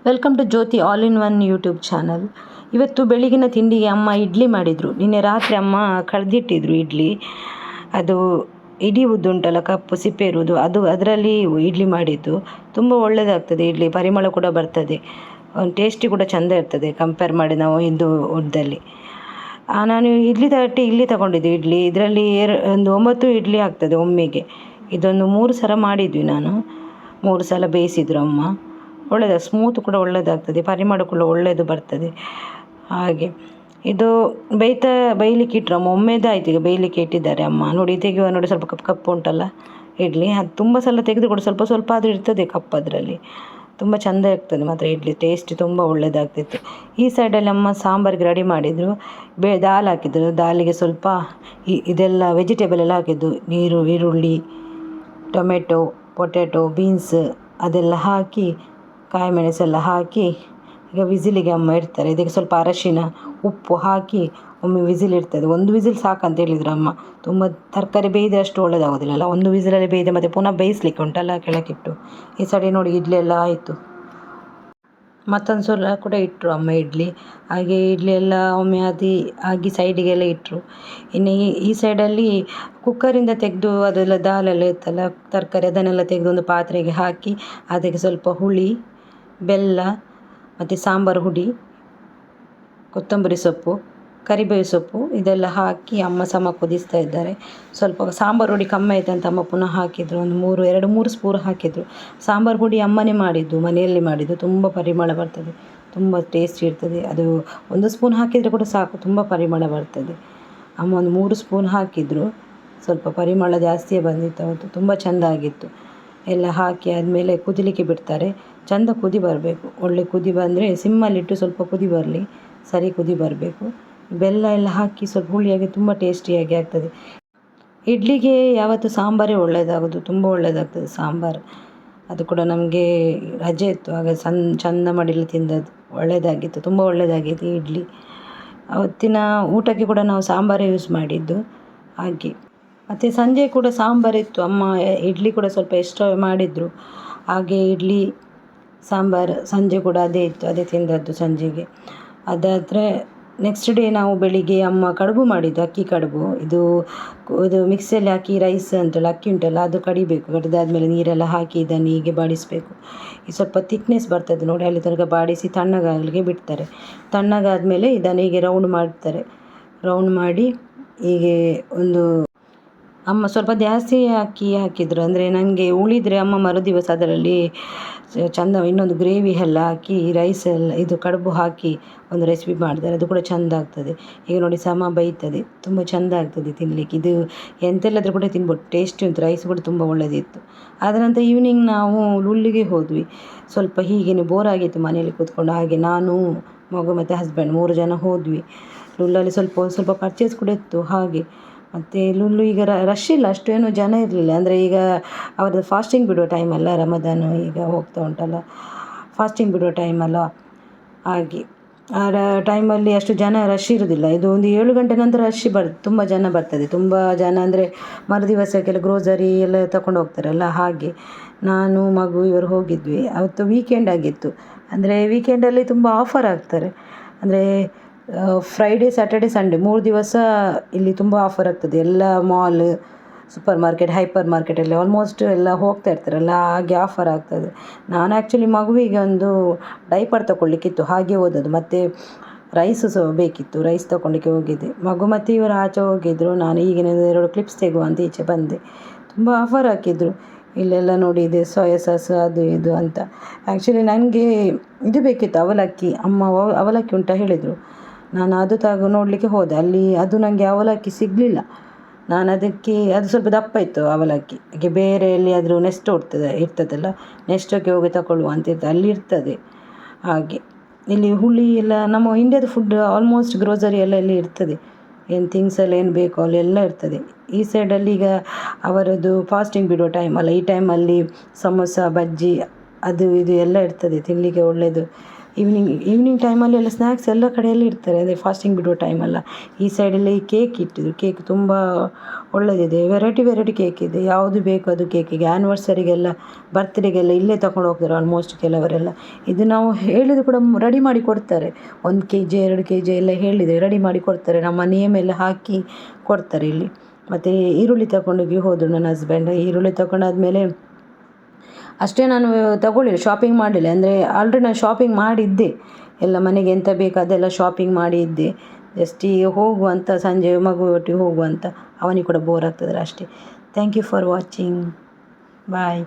Welcome to Jyothi all in one YouTube channel. ಇವತ್ತು ಬೆಳಗಿನ ತಿಂಡಿಗೆ ಅಮ್ಮ ಇಡ್ಲಿ ಮಾಡಿದರು. ನಿನ್ನೆ ರಾತ್ರಿ ಅಮ್ಮ ಕಳೆದಿಟ್ಟಿದ್ರು ಇಡ್ಲಿ. ಅದು ಇಡೀ ಉದ್ದುಂಟಲ್ಲ, ಕಪ್ಪು ಸಿಪ್ಪೆ ಇರುವುದು, ಅದರಲ್ಲಿ ಇಡ್ಲಿ ಮಾಡಿದ್ದು. ತುಂಬ ಒಳ್ಳೆಯದಾಗ್ತದೆ ಇಡ್ಲಿ, ಪರಿಮಳ ಕೂಡ ಬರ್ತದೆ, ಟೇಸ್ಟಿ ಕೂಡ ಚೆಂದ ಇರ್ತದೆ ಕಂಪೇರ್ ಮಾಡಿ ನಾವು ಹಿಂದೂ ಊಟದಲ್ಲಿ. ನಾನು ಇಲ್ಲಿ ತಗೊಂಡಿದ್ದೆ ಇಡ್ಲಿ. ಇದರಲ್ಲಿ ಒಂದು 9 ಇಡ್ಲಿ ಆಗ್ತದೆ ಒಮ್ಮೆಗೆ. ಇದೊಂದು 3 ಸಲ ಮಾಡಿದ್ವಿ ನಾನು. 3 ಸಲ ಬೇಯಿಸಿದ್ರು ಅಮ್ಮ. ಒಳ್ಳೆಯದು, ಸ್ಮೂತ್ ಕೂಡ ಒಳ್ಳೆಯದಾಗ್ತದೆ, ಪರಿಮಳ ಕೂಡ ಒಳ್ಳೆಯದು ಬರ್ತದೆ. ಹಾಗೆ ಇದು ಬೇಯಲಿಕ್ಕೆ ಇಟ್ಟರು ಅಮ್ಮ. ಒಮ್ಮೆದಾಯ್ತು, ಈಗ ಬೇಯಲಿಕ್ಕೆ ಇಟ್ಟಿದ್ದಾರೆ ಅಮ್ಮ. ನೋಡಿ ತೆಗೆಯುವ, ನೋಡಿ ಸ್ವಲ್ಪ ಕಪ್ಪು ಉಂಟಲ್ಲ ಇಡ್ಲಿ. ಅದು ತುಂಬ ಸಲ ತೆಗೆದು ಕೂಡ ಸ್ವಲ್ಪ ಸ್ವಲ್ಪ ಆದರೂ ಇರ್ತದೆ ಕಪ್ಪು ಅದರಲ್ಲಿ. ತುಂಬ ಚೆಂದ ಇರ್ತದೆ ಮಾತ್ರ ಇಡ್ಲಿ, ಟೇಸ್ಟ್ ತುಂಬ ಒಳ್ಳೆಯದಾಗ್ತಿತ್ತು. ಈ ಸೈಡಲ್ಲಿ ಅಮ್ಮ ಸಾಂಬಾರಿಗೆ ರೆಡಿ ಮಾಡಿದರು. ದಾಲ್ ಹಾಕಿದ್ರು. ದಾಲಿಗೆ ಸ್ವಲ್ಪ ಇದೆಲ್ಲ ವೆಜಿಟೇಬಲ್ ಎಲ್ಲ ಹಾಕಿದ್ದು, ಈರುಳ್ಳಿ, ಟೊಮೆಟೊ, ಪೊಟ್ಯಾಟೊ, ಬೀನ್ಸ್ ಅದೆಲ್ಲ ಹಾಕಿ, ಕಾಯಿ ಮೆಣಸೆಲ್ಲ ಹಾಕಿ ಈಗ ವಿಸಿಲಿಗೆ ಅಮ್ಮ ಇಡ್ತಾರೆ. ಇದಕ್ಕೆ ಸ್ವಲ್ಪ ಅರಶಿನ, ಉಪ್ಪು ಹಾಕಿ ಒಮ್ಮೆ ವಿಸಿಲ್ ಇಡ್ತದೆ. 1 ವಿಸಿಲ್ ಸಾಕಂತ ಹೇಳಿದ್ರು ಅಮ್ಮ. ತುಂಬ ತರಕಾರಿ ಬೇಯ್ದೆ ಅಷ್ಟು ಒಳ್ಳೆಯದಾಗೋದಿಲ್ಲಲ್ಲ, 1 ವಿಸಿಲಲ್ಲಿ ಬೇಯ್ದೆ ಮತ್ತು ಪುನಃ ಬೇಯಿಸ್ಲಿಕ್ಕೆ ಉಂಟಲ್ಲ ಕೆಳಗಿಟ್ಟು. ಈ ಸೈಡ್ ನೋಡಿ ಇಡ್ಲಿ ಎಲ್ಲ ಆಯಿತು. ಮತ್ತೊಂದು ಸಲ ಕೂಡ ಇಟ್ಟರು ಅಮ್ಮ ಇಡ್ಲಿ. ಹಾಗೆ ಇಡ್ಲಿ ಎಲ್ಲ ಒಮ್ಮೆ ಆಗಿ ಸೈಡಿಗೆಲ್ಲ ಇಟ್ಟರು. ಇನ್ನು ಈ ಸೈಡಲ್ಲಿ ಕುಕ್ಕರಿಂದ ತೆಗೆದು ಅದೆಲ್ಲ ದಾಲೆಲ್ಲ ಇತ್ತಲ್ಲ ತರಕಾರಿ, ಅದನ್ನೆಲ್ಲ ತೆಗೆದು ಒಂದು ಪಾತ್ರೆಗೆ ಹಾಕಿ ಅದಕ್ಕೆ ಸ್ವಲ್ಪ ಹುಳಿ, ಬೆಲ್ಲ ಮತ್ತು ಸಾಂಬಾರು ಹುಡಿ, ಕೊತ್ತಂಬರಿ ಸೊಪ್ಪು, ಕರಿಬೇವು ಸೊಪ್ಪು ಇದೆಲ್ಲ ಹಾಕಿ ಅಮ್ಮ ಸಮ ಕುದಿಸ್ತಾ ಇದ್ದಾರೆ. ಸ್ವಲ್ಪ ಸಾಂಬಾರು ಹುಡಿ ಕಮ್ಮಿ ಆಯ್ತು ಅಂತ ಅಮ್ಮ ಪುನಃ ಹಾಕಿದರು. ಒಂದು 2-3 ಸ್ಪೂನ್ ಹಾಕಿದರು. ಸಾಂಬಾರು ಹುಡಿ ಅಮ್ಮನೇ ಮಾಡಿದ್ದು, ಮನೆಯಲ್ಲಿ ಮಾಡಿದ್ದು. ತುಂಬ ಪರಿಮಳ ಬರ್ತದೆ, ತುಂಬ ಟೇಸ್ಟಿ ಇರ್ತದೆ. ಅದು 1 ಸ್ಪೂನ್ ಹಾಕಿದರೆ ಕೂಡ ಸಾಕು, ತುಂಬ ಪರಿಮಳ ಬರ್ತದೆ. ಅಮ್ಮ ಒಂದು 3 ಸ್ಪೂನ್ ಹಾಕಿದರು. ಸ್ವಲ್ಪ ಪರಿಮಳ ಜಾಸ್ತಿಯೇ ಬಂದಿತ್ತು ಅವತ್ತು, ತುಂಬ ಚೆಂದ ಆಗಿತ್ತು. ಎಲ್ಲ ಹಾಕಿ ಆದಮೇಲೆ ಕುದಿಲಿಕ್ಕೆ ಬಿಡ್ತಾರೆ. ಚೆಂದ ಕುದಿ ಬರಬೇಕು, ಒಳ್ಳೆ ಕುದಿ ಬಂದರೆ ಸಿಮ್ಮಲ್ಲಿಟ್ಟು ಸ್ವಲ್ಪ ಕುದಿ ಬರಲಿ, ಸರಿ ಕುದಿ ಬರಬೇಕು. ಬೆಲ್ಲ ಎಲ್ಲ ಹಾಕಿ ಸ್ವಲ್ಪ ಹುಳಿಯಾಗಿ ತುಂಬ ಟೇಸ್ಟಿಯಾಗಿ ಆಗ್ತದೆ. ಇಡ್ಲಿಗೆ ಯಾವತ್ತು ಸಾಂಬಾರೇ ಒಳ್ಳೆಯದಾಗೋದು, ತುಂಬ ಒಳ್ಳೆಯದಾಗ್ತದೆ ಸಾಂಬಾರು. ಅದು ಕೂಡ ನಮಗೆ ರಜೆ ಇತ್ತು ಆಗ ಚೆಂದ ಮಾಡಿಲ್ಲ ತಿಂದದ್ದು, ಒಳ್ಳೆಯದಾಗಿತ್ತು, ತುಂಬ ಒಳ್ಳೆಯದಾಗಿದೆ ಇಡ್ಲಿ. ಅವತ್ತಿನ ಊಟಕ್ಕೆ ಕೂಡ ನಾವು ಸಾಂಬಾರೇ ಯೂಸ್ ಮಾಡಿದ್ದು. ಹಾಗೆ ಮತ್ತು ಸಂಜೆ ಕೂಡ ಸಾಂಬಾರಿತ್ತು. ಅಮ್ಮ ಇಡ್ಲಿ ಕೂಡ ಸ್ವಲ್ಪ ಎಕ್ಸ್ಟ್ರಾ ಮಾಡಿದರು. ಹಾಗೆ ಇಡ್ಲಿ ಸಾಂಬಾರು ಸಂಜೆ ಕೂಡ ಅದೇ ಇತ್ತು, ಅದೇ ತಿಂದದ್ದು ಸಂಜೆಗೆ. ಅದಾದರೆ ನೆಕ್ಸ್ಟ್ ಡೇ ನಾವು ಬೆಳಿಗ್ಗೆ ಅಮ್ಮ ಕಡುಬು ಮಾಡಿದ್ದು, ಅಕ್ಕಿ ಕಡುಬು. ಇದು ಮಿಕ್ಸಿಯಲ್ಲಿ ಹಾಕಿ ರೈಸ್ ಅಂತಲ್ಲ, ಅಕ್ಕಿ ಉಂಟಲ್ಲ ಅದು ಕಡಿಬೇಕು. ಕಡಿದಾದ್ಮೇಲೆ ನೀರೆಲ್ಲ ಹಾಕಿ ಇದನ್ನು ಹೀಗೆ ಬಾಡಿಸಬೇಕು. ಈ ಸ್ವಲ್ಪ ತಿಕ್ನೆಸ್ ಬರ್ತದೆ ನೋಡಿ, ಅಲ್ಲಿ ತನಕ ಬಾಡಿಸಿ ತಣ್ಣಗಾಗಲಿಕ್ಕೆ ಬಿಡ್ತಾರೆ. ತಣ್ಣಗಾದಮೇಲೆ ಇದನ್ನು ಹೀಗೆ ರೌಂಡ್ ಮಾಡ್ತಾರೆ. ರೌಂಡ್ ಮಾಡಿ ಹೀಗೆ ಅಮ್ಮ ಸ್ವಲ್ಪ ಜಾಸ್ತಿ ಅಕ್ಕಿ ಹಾಕಿದರು. ಅಂದರೆ ನನಗೆ ಉಳಿದರೆ ಅಮ್ಮ ಮರುದಿವಸ ಅದರಲ್ಲಿ ಚೆಂದ ಇನ್ನೊಂದು ಗ್ರೇವಿ ಎಲ್ಲ ಹಾಕಿ ರೈಸ್ ಎಲ್ಲ ಇದು ಕಡುಬು ಹಾಕಿ ಒಂದು ರೆಸಿಪಿ ಮಾಡ್ತಾರೆ, ಅದು ಕೂಡ ಚೆಂದ ಆಗ್ತದೆ. ಈಗ ನೋಡಿ ಸಮ ಬೇಯ್ತದೆ, ತುಂಬ ಚೆಂದ ಆಗ್ತದೆ ತಿನ್ನಲಿಕ್ಕೆ. ಇದು ಎಂತೆಲ್ಲಾದರೂ ಕೂಡ ತಿನ್ಬೋದು, ಟೇಸ್ಟಿ ಉಂಟು. ರೈಸ್ ಕೂಡ ತುಂಬ ಒಳ್ಳೆಯದಿತ್ತು. ಆದ ನಂತರ ಈವ್ನಿಂಗ್ ನಾವು ಲುಲ್ಲಿಗೆ ಹೋದ್ವಿ. ಸ್ವಲ್ಪ ಹೀಗೇ ಬೋರ್ ಆಗಿತ್ತು ಮನೆಯಲ್ಲಿ ಕೂತ್ಕೊಂಡು. ಹಾಗೆ ನಾನು, ಮಗು ಮತ್ತು ಹಸ್ಬೆಂಡ್ 3 ಜನ ಹೋದ್ವಿ. ಲುಲ್ಲಲ್ಲಿ ಸ್ವಲ್ಪ ಪರ್ಚೇಸ್ ಕೂಡ ಇತ್ತು. ಹಾಗೆ ಮತ್ತು ಲುಲ್ಲು ಈಗ ರಶ್ ಇಲ್ಲ, ಅಷ್ಟೇನು ಜನ ಇರಲಿಲ್ಲ. ಅಂದರೆ ಈಗ ಅವರದ್ದು ಫಾಸ್ಟಿಂಗ್ ಬಿಡುವ ಟೈಮಲ್ಲ, ರಮದಾನು ಈಗ ಹೋಗ್ತಾ ಉಂಟಲ್ಲ, ಫಾಸ್ಟಿಂಗ್ ಬಿಡುವ ಟೈಮಲ್ಲ. ಹಾಗೆ ಆ ಟೈಮಲ್ಲಿ ಅಷ್ಟು ಜನ ರಶ್ ಇರೋದಿಲ್ಲ. ಇದು ಒಂದು 7 ಗಂಟೆ ನಂತರ ತುಂಬ ಜನ ಬರ್ತದೆ. ತುಂಬ ಜನ ಅಂದರೆ ಮರುದಿವಸಕ್ಕೆಲ್ಲ ಗ್ರೋಸರಿ ಎಲ್ಲ ತಗೊಂಡು ಹೋಗ್ತಾರಲ್ಲ. ಹಾಗೆ ನಾನು, ಮಗು ಇವರು ಹೋಗಿದ್ವಿ. ಅವತ್ತು ವೀಕೆಂಡ್ ಆಗಿತ್ತು. ಅಂದರೆ ವೀಕೆಂಡಲ್ಲಿ ತುಂಬ ಆಫರ್ ಆಗ್ತಾರೆ. ಅಂದರೆ ಫ್ರೈಡೇ, ಸ್ಯಾಟರ್ಡೆ, ಸಂಡೇ 3 ದಿವಸ ಇಲ್ಲಿ ತುಂಬ ಆಫರ್ ಆಗ್ತದೆ. ಎಲ್ಲ ಮಾಲ್, ಸೂಪರ್ ಮಾರ್ಕೆಟ್, ಹೈಪರ್ ಮಾರ್ಕೆಟಲ್ಲಿ ಆಲ್ಮೋಸ್ಟ್ ಎಲ್ಲ ಹೋಗ್ತಾ ಇರ್ತಾರಲ್ಲ, ಹಾಗೆ ಆಫರ್ ಆಗ್ತದೆ. ನಾನು ಆ್ಯಕ್ಚುಲಿ ಮಗುವಿಗೆ ಒಂದು ಡೈಪರ್ ತೊಗೊಳ್ಲಿಕ್ಕಿತ್ತು, ಹಾಗೆ ಹೋದದ್ದು. ಮತ್ತು ರೈಸು ಸಹ ಬೇಕಿತ್ತು, ರೈಸ್ ತೊಗೊಳ್ಲಿಕ್ಕೆ ಹೋಗಿದ್ದೆ. ಮಗು ಮತ್ತು ಇವರು ಆಚೆ ಹೋಗಿದ್ದರು. ನಾನು ಈಗಿನ 2 ಕ್ಲಿಪ್ಸ್ ತೆಗುವ ಅಂತ ಈಚೆ ಬಂದೆ. ತುಂಬ ಆಫರ್ ಹಾಕಿದ್ರು. ಇಲ್ಲೆಲ್ಲ ನೋಡಿ ಇದೆ ಸೋಯಾ ಸಾಸ್ ಅದು ಇದು ಅಂತ. ಆ್ಯಕ್ಚುಲಿ ನನಗೆ ಇದು ಬೇಕಿತ್ತು, ಅವಲಕ್ಕಿ. ಅಮ್ಮ ಅವಲಕ್ಕಿ ಉಂಟ ಹೇಳಿದರು. ನಾನು ಅದು ನೋಡಲಿಕ್ಕೆ ಹೋದೆ. ಅಲ್ಲಿ ಅದು ನನಗೆ ಅವಲಕ್ಕಿ ಸಿಗಲಿಲ್ಲ. ನಾನು ಅದಕ್ಕೆ, ಅದು ಸ್ವಲ್ಪ ದಪ್ಪ ಇತ್ತು ಅವಲಕ್ಕಿ. ಹಾಗೆ ಬೇರೆ ಎಲ್ಲಿಯಾದರೂ ನೆಸ್ಟ್ ಇರ್ತದಲ್ಲ, ನೆಸ್ಟೋಕ್ಕೆ ಹೋಗಿ ತಗೊಳ್ಳುವ ಅಂತಿತ್ತು, ಅಲ್ಲಿ ಇರ್ತದೆ. ಹಾಗೆ ಇಲ್ಲಿ ಹುಳಿ ಎಲ್ಲ ನಮ್ಮ ಇಂಡಿಯಾದ ಫುಡ್ ಆಲ್ಮೋಸ್ಟ್ ಗ್ರೋಸರಿ ಎಲ್ಲ ಇಲ್ಲಿ ಇರ್ತದೆ. ಏನು ಥಿಂಗ್ಸ್ ಎಲ್ಲ ಏನು ಬೇಕೋ ಅಲ್ಲೆಲ್ಲ ಇರ್ತದೆ. ಈ ಸೈಡಲ್ಲಿ ಈಗ ಅವರದ್ದು ಫಾಸ್ಟಿಂಗ್ ಬಿಡುವ ಟೈಮ್ ಅಲ್ಲ, ಈ ಟೈಮಲ್ಲಿ ಸಮೋಸ, ಬಜ್ಜಿ ಅದು ಇದು ಎಲ್ಲ ಇರ್ತದೆ ತಿನ್ನಲಿಕ್ಕೆ ಒಳ್ಳೆಯದು. ಈವ್ನಿಂಗ್ ಟೈಮಲ್ಲಿ ಎಲ್ಲ ಸ್ನ್ಯಾಕ್ಸ್ ಎಲ್ಲ ಕಡೆಯಲ್ಲಿ ಇಡ್ತಾರೆ, ಅದೇ ಫಾಸ್ಟಿಂಗ್ ಬಿಡುವ ಟೈಮಲ್ಲ. ಈ ಸೈಡಲ್ಲಿ ಕೇಕ್ ಇಟ್ಟಿದ್ರು, ಕೇಕ್ ತುಂಬ ಒಳ್ಳೆಯದಿದೆ, ವೆರೈಟಿ ಕೇಕ್ ಇದೆ, ಯಾವುದು ಬೇಕು ಅದು ಕೇಕಿಗೆ. ಆ್ಯನಿವರ್ಸರಿಗೆಲ್ಲ, ಬರ್ತ್ಡೇಗೆಲ್ಲ ಇಲ್ಲೇ ತಗೊಂಡು ಹೋಗ್ತಾರೆ ಆಲ್ಮೋಸ್ಟ್ ಕೆಲವರೆಲ್ಲ. ಇದು ನಾವು ಹೇಳಿದ್ರು ಕೂಡ ರೆಡಿ ಮಾಡಿ ಕೊಡ್ತಾರೆ. 1 kg 2 kg ಎಲ್ಲ ಹೇಳಿದರೆ ರೆಡಿ ಮಾಡಿ ಕೊಡ್ತಾರೆ, ನಮ್ಮ ನೇಮ್ ಎಲ್ಲ ಹಾಕಿ ಕೊಡ್ತಾರೆ ಇಲ್ಲಿ. ಮತ್ತು ಈರುಳ್ಳಿ ತಗೊಂಡೋಗಿ ಹೋದರು ನನ್ನ ಹಸ್ಬೆಂಡ್. ಈರುಳ್ಳಿ ತಗೊಂಡಾದ್ಮೇಲೆ ಅಷ್ಟೇ, ನಾನು ತಗೊಳ್ಳಿಲ್ಲ, ಶಾಪಿಂಗ್ ಮಾಡಲಿಲ್ಲ. ಅಂದರೆ ಆಲ್ರೆಡಿ ನಾನು ಶಾಪಿಂಗ್ ಮಾಡಿದ್ದೆ, ಎಲ್ಲ ಮನೆಗೆ ಎಂತ ಬೇಕು ಅದೆಲ್ಲ ಶಾಪಿಂಗ್ ಮಾಡಿ ಇದ್ದೆ. ಜಸ್ಟ್ ಈಗ ಹೋಗುವಂತ, ಸಂಜೆ ಮಗು ಒಟ್ಟಿಗೆ ಹೋಗುವಂತ, ಅವನಿಗೆ ಕೂಡ ಬೋರ್ ಆಗ್ತದಲ್ಲ ಅಷ್ಟೇ. Thank you for watching, bye.